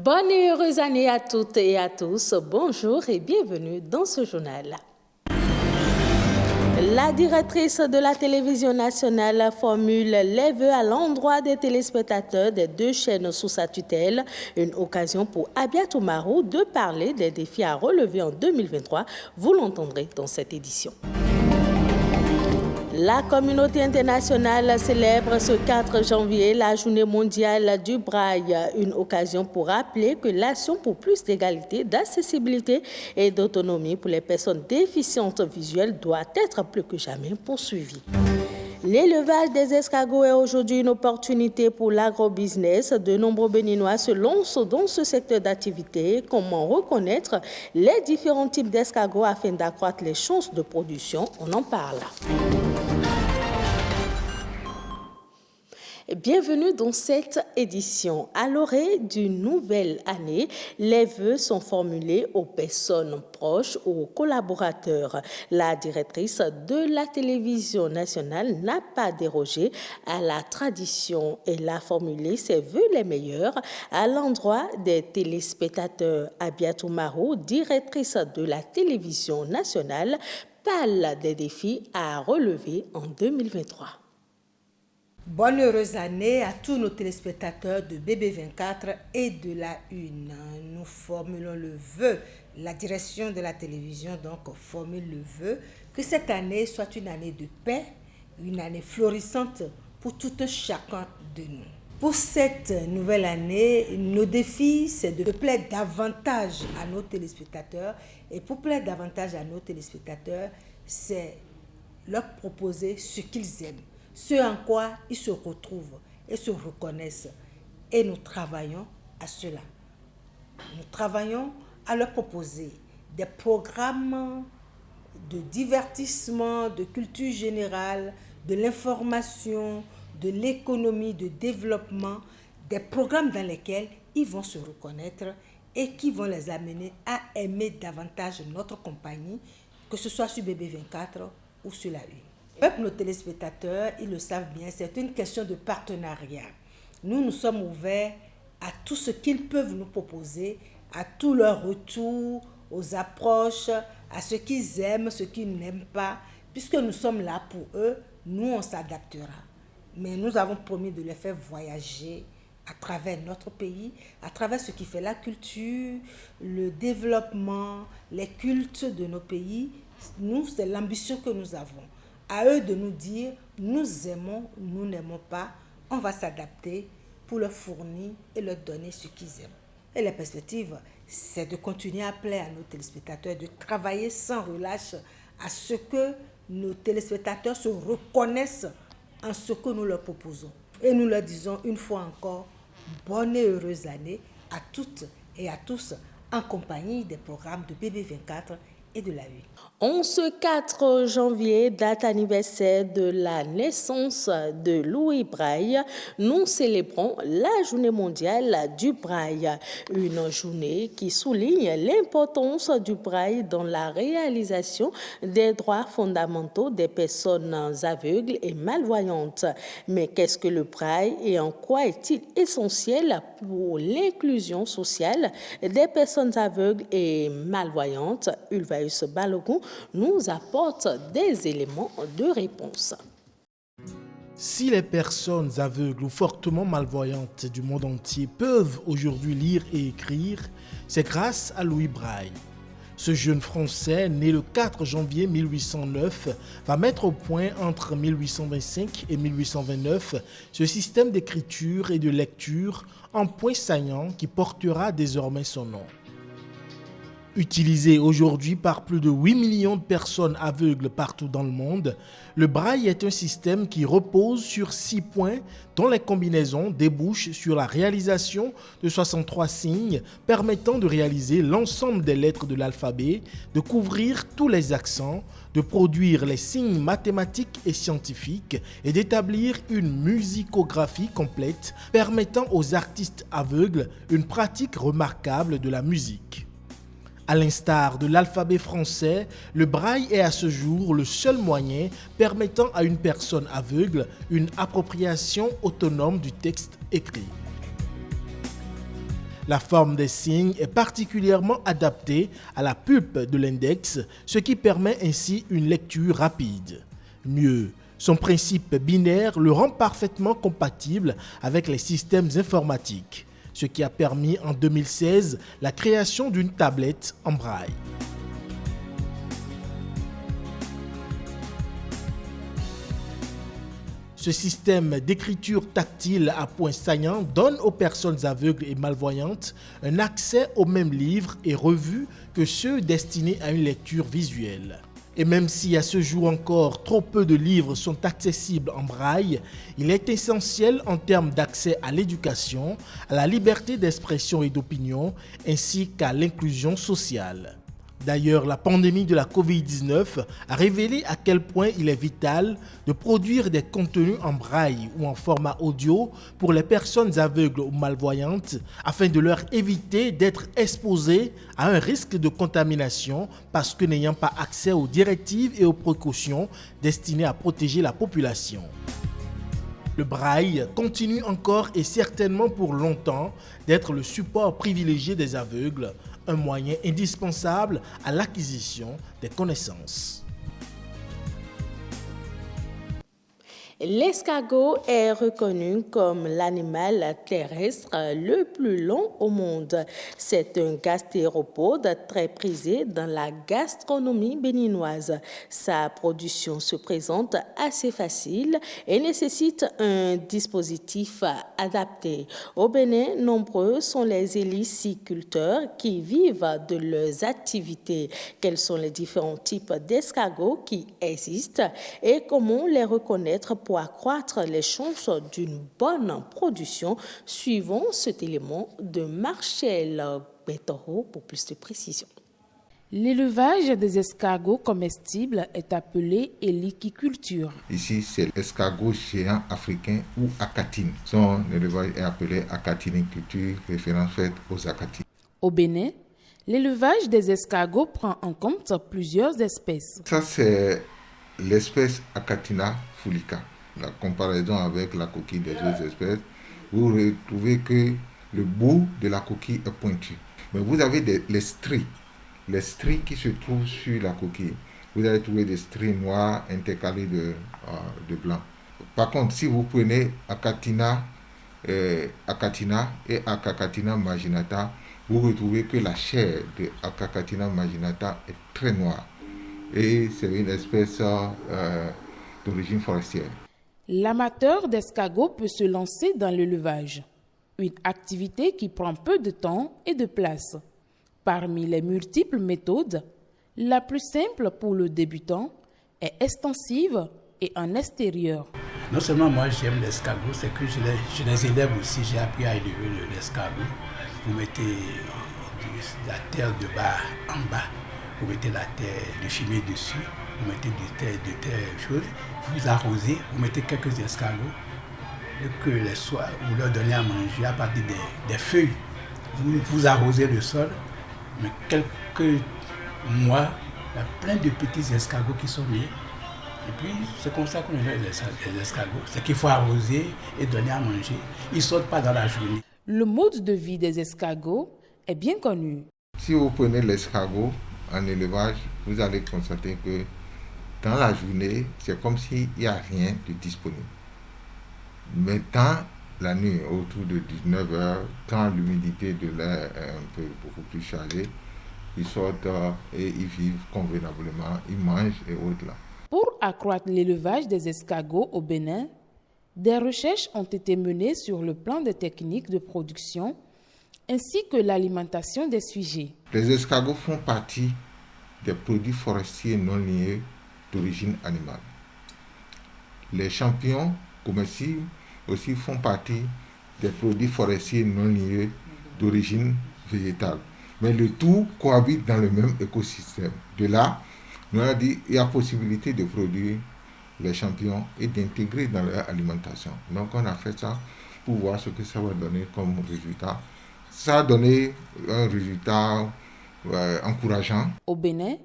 Bonne et heureuse année à toutes et à tous. Bonjour et bienvenue dans ce journal. La directrice de la télévision nationale formule les vœux à l'endroit des téléspectateurs des deux chaînes sous sa tutelle. Une occasion pour Abia Toumarou de parler des défis à relever en 2023. Vous l'entendrez dans cette édition. La communauté internationale célèbre ce 4 janvier la journée mondiale du braille, une occasion pour rappeler que l'action pour plus d'égalité, d'accessibilité et d'autonomie pour les personnes déficientes visuelles doit être plus que jamais poursuivie. L'élevage des escargots est aujourd'hui une opportunité pour l'agrobusiness. De nombreux Béninois se lancent dans ce secteur d'activité. Comment reconnaître les différents types d'escargots afin d'accroître les chances de production? On en parle. Bienvenue dans cette édition. À l'orée d'une nouvelle année, les vœux sont formulés aux personnes proches, aux collaborateurs. La directrice de la télévision nationale n'a pas dérogé à la tradition. Elle a formulé ses vœux les meilleurs à l'endroit des téléspectateurs. Abia Toumarou, directrice de la télévision nationale, parle des défis à relever en 2023. Bonne heureuse année à tous nos téléspectateurs de BB24 et de la Une. Nous formulons le vœu, la direction de la télévision donc formule le vœu que cette année soit une année de paix, une année florissante pour tout un chacun de nous. Pour cette nouvelle année, nos défis, c'est de plaire davantage à nos téléspectateurs. Et pour plaire davantage à nos téléspectateurs, c'est leur proposer ce qu'ils aiment, ce en quoi ils se retrouvent et se reconnaissent. Et nous travaillons à cela. Nous travaillons à leur proposer des programmes de divertissement, de culture générale, de l'information, de l'économie, de développement, des programmes dans lesquels ils vont se reconnaître et qui vont les amener à aimer davantage notre compagnie, que ce soit sur BB24 ou sur la Une. Avec nos téléspectateurs, ils le savent bien, c'est une question de partenariat. Nous sommes ouverts à tout ce qu'ils peuvent nous proposer, à tous leurs retours, aux approches, à ce qu'ils aiment, ce qu'ils n'aiment pas. Puisque nous sommes là pour eux, nous, on s'adaptera. Mais nous avons promis de les faire voyager à travers notre pays, à travers ce qui fait la culture, le développement, les cultes de nos pays. Nous, c'est l'ambition que nous avons. À eux de nous dire, nous aimons, nous n'aimons pas, on va s'adapter pour leur fournir et leur donner ce qu'ils aiment. Et la perspective, c'est de continuer à plaire à nos téléspectateurs, de travailler sans relâche à ce que nos téléspectateurs se reconnaissent en ce que nous leur proposons. Et nous leur disons une fois encore, bonne et heureuse année à toutes et à tous en compagnie des programmes de BB24 et de la Une. En ce 4 janvier, date anniversaire de la naissance de Louis Braille, nous célébrons la journée mondiale du braille. Une journée qui souligne l'importance du braille dans la réalisation des droits fondamentaux des personnes aveugles et malvoyantes. Mais qu'est-ce que le braille et en quoi est-il essentiel pour l'inclusion sociale des personnes aveugles et malvoyantes? Ulvaeus Balogun nous apporte des éléments de réponse. Si les personnes aveugles ou fortement malvoyantes du monde entier peuvent aujourd'hui lire et écrire, c'est grâce à Louis Braille. Ce jeune Français, né le 4 janvier 1809, va mettre au point entre 1825 et 1829 ce système d'écriture et de lecture en points saillants qui portera désormais son nom. Utilisé aujourd'hui par plus de 8 millions de personnes aveugles partout dans le monde, le braille est un système qui repose sur 6 points dont les combinaisons débouchent sur la réalisation de 63 signes permettant de réaliser l'ensemble des lettres de l'alphabet, de couvrir tous les accents, de produire les signes mathématiques et scientifiques et d'établir une musicographie complète permettant aux artistes aveugles une pratique remarquable de la musique. À l'instar de l'alphabet français, le braille est à ce jour le seul moyen permettant à une personne aveugle une appropriation autonome du texte écrit. La forme des signes est particulièrement adaptée à la pulpe de l'index, ce qui permet ainsi une lecture rapide. Mieux, son principe binaire le rend parfaitement compatible avec les systèmes informatiques, ce qui a permis en 2016 la création d'une tablette en braille. Ce système d'écriture tactile à points saillants donne aux personnes aveugles et malvoyantes un accès aux mêmes livres et revues que ceux destinés à une lecture visuelle. Et même si à ce jour encore trop peu de livres sont accessibles en braille, il est essentiel en termes d'accès à l'éducation, à la liberté d'expression et d'opinion, ainsi qu'à l'inclusion sociale. D'ailleurs, la pandémie de la Covid-19 a révélé à quel point il est vital de produire des contenus en braille ou en format audio pour les personnes aveugles ou malvoyantes afin de leur éviter d'être exposées à un risque de contamination parce que n'ayant pas accès aux directives et aux précautions destinées à protéger la population. Le braille continue encore et certainement pour longtemps d'être le support privilégié des aveugles, un moyen indispensable à l'acquisition des connaissances. L'escargot est reconnu comme l'animal terrestre le plus long au monde. C'est un gastéropode très prisé dans la gastronomie béninoise. Sa production se présente assez facile et nécessite un dispositif adapté. Au Bénin, nombreux sont les héliciculteurs qui vivent de leurs activités. Quels sont les différents types d'escargots qui existent et comment les reconnaître pour accroître les chances d'une bonne production? Suivons cet élément de Marcel Betoro pour plus de précision. L'élevage des escargots comestibles est appelé héliquiculture. Ici, c'est l'escargot géant africain ou acatine. Son élevage est appelé acatiniculture, référence faite aux acatines. Au Bénin, l'élevage des escargots prend en compte plusieurs espèces. Ça, c'est l'espèce Acatina fulica. La comparaison avec la coquille des autres espèces, vous retrouvez que le bout de la coquille est pointu. Mais vous avez les stries qui se trouvent sur la coquille. Vous allez trouver des stries noires intercalées de blanc. Par contre, si vous prenez Acatina et Acacatina marginata, vous retrouvez que la chair de Acacatina marginata est très noire. Et c'est une espèce d'origine forestière. L'amateur d'escargots peut se lancer dans l'élevage, une activité qui prend peu de temps et de place. Parmi les multiples méthodes, la plus simple pour le débutant est extensive et en extérieur. Non seulement moi j'aime l'escargot, c'est que je les élève aussi, j'ai appris à élever l'escargot. Vous mettez de la terre de bas en bas, vous mettez la terre de fumier dessus, vous mettez de terre chaude, vous arrosez, vous mettez quelques escargots, et que les soirs, vous leur donnez à manger à partir des feuilles. Vous arrosez le sol, mais quelques mois, il y a plein de petits escargots qui sont nés. Et puis, c'est comme ça qu'on élève les escargots. C'est qu'il faut arroser et donner à manger. Ils ne sortent pas dans la journée. Le mode de vie des escargots est bien connu. Si vous prenez l'escargot en élevage, vous allez constater que dans la journée, c'est comme s'il n'y a rien de disponible. Mais dans la nuit, autour de 19h, quand l'humidité de l'air est un peu beaucoup plus chargée, ils sortent et ils vivent convenablement, ils mangent et autres là. Pour accroître l'élevage des escargots au Bénin, des recherches ont été menées sur le plan des techniques de production ainsi que l'alimentation des sujets. Les escargots font partie des produits forestiers non liés d'origine animale. Les champignons comestibles aussi font partie des produits forestiers non liés d'origine végétale. Mais le tout cohabite dans le même écosystème. De là, on a dit qu'il y a possibilité de produire les champignons et d'intégrer dans leur alimentation. Donc on a fait ça pour voir ce que ça va donner comme résultat. Ça a donné un résultat encourageant. Au Bénin,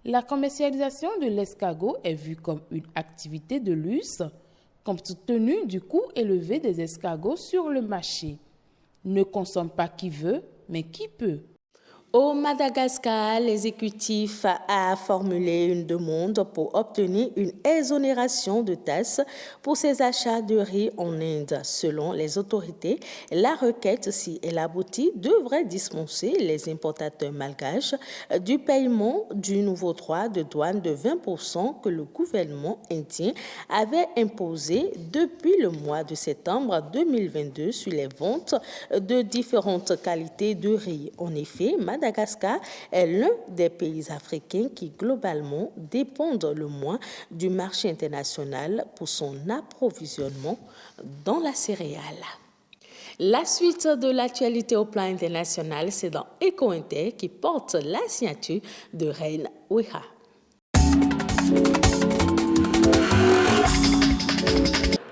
la commercialisation de l'escargot est vue comme une activité de luxe, compte tenu du coût élevé des escargots sur le marché. Ne consomme pas qui veut, mais qui peut. Au Madagascar, l'exécutif a formulé une demande pour obtenir une exonération de taxes pour ses achats de riz en Inde. Selon les autorités, la requête, si elle aboutit, devrait dispenser les importateurs malgaches du paiement du nouveau droit de douane de 20% que le gouvernement indien avait imposé depuis le mois de septembre 2022 sur les ventes de différentes qualités de riz. En effet, Madagascar est l'un des pays africains qui, globalement, dépendent le moins du marché international pour son approvisionnement dans la céréale. La suite de l'actualité au plan international, c'est dans Eco-Inter qui porte la signature de Reine Ouiha.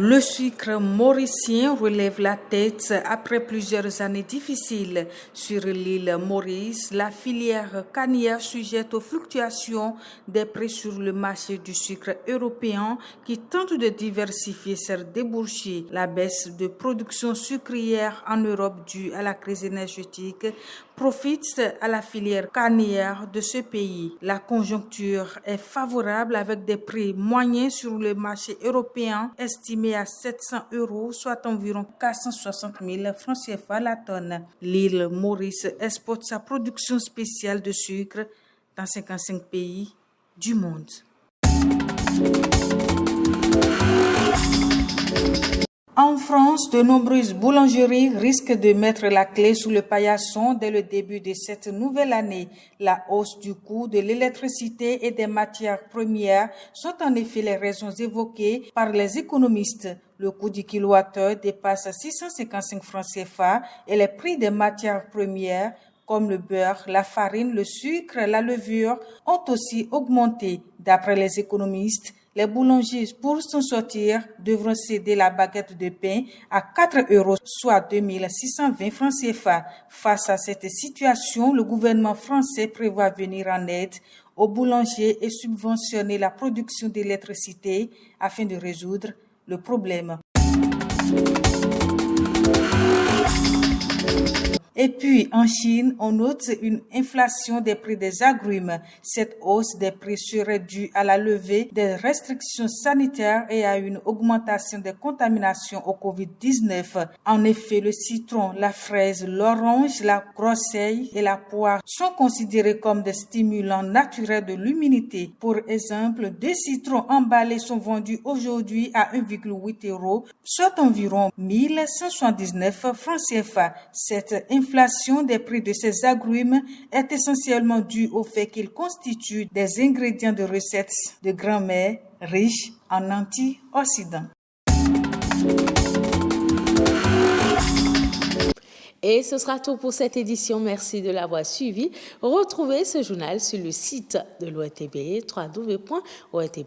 Le sucre mauricien relève la tête après plusieurs années difficiles. Sur l'île Maurice, la filière cannière sujette aux fluctuations des prix sur le marché du sucre européen qui tente de diversifier ses débouchés. La baisse de production sucrière en Europe due à la crise énergétique profite à la filière cannière de ce pays. La conjoncture est favorable avec des prix moyens sur le marché européen estimés à 700 €, soit environ 460 000 francs CFA la tonne. L'île Maurice exporte sa production spéciale de sucre dans 55 pays du monde. En France, de nombreuses boulangeries risquent de mettre la clé sous le paillasson dès le début de cette nouvelle année. La hausse du coût de l'électricité et des matières premières sont en effet les raisons évoquées par les économistes. Le coût du kilowattheure dépasse 655 francs CFA et les prix des matières premières comme le beurre, la farine, le sucre, la levure ont aussi augmenté. D'après les économistes, les boulangers, pour s'en sortir, devront céder la baguette de pain à 4 €, soit 2620 francs CFA. Face à cette situation, le gouvernement français prévoit venir en aide aux boulangers et subventionner la production d'électricité afin de résoudre le problème. Et puis, en Chine, on note une inflation des prix des agrumes. Cette hausse des prix serait due à la levée des restrictions sanitaires et à une augmentation des contaminations au Covid-19. En effet, le citron, la fraise, l'orange, la groseille et la poire sont considérés comme des stimulants naturels de l'immunité. Pour exemple, 2 citrons emballés sont vendus aujourd'hui à 1,8 €, soit environ 1179 francs CFA. Cette inflation des prix de ces agrumes est essentiellement due au fait qu'ils constituent des ingrédients de recettes de grand-mère riches en antioxydants. Et ce sera tout pour cette édition. Merci de l'avoir suivi. Retrouvez ce journal sur le site de l'ORTB, www.ortb.pj.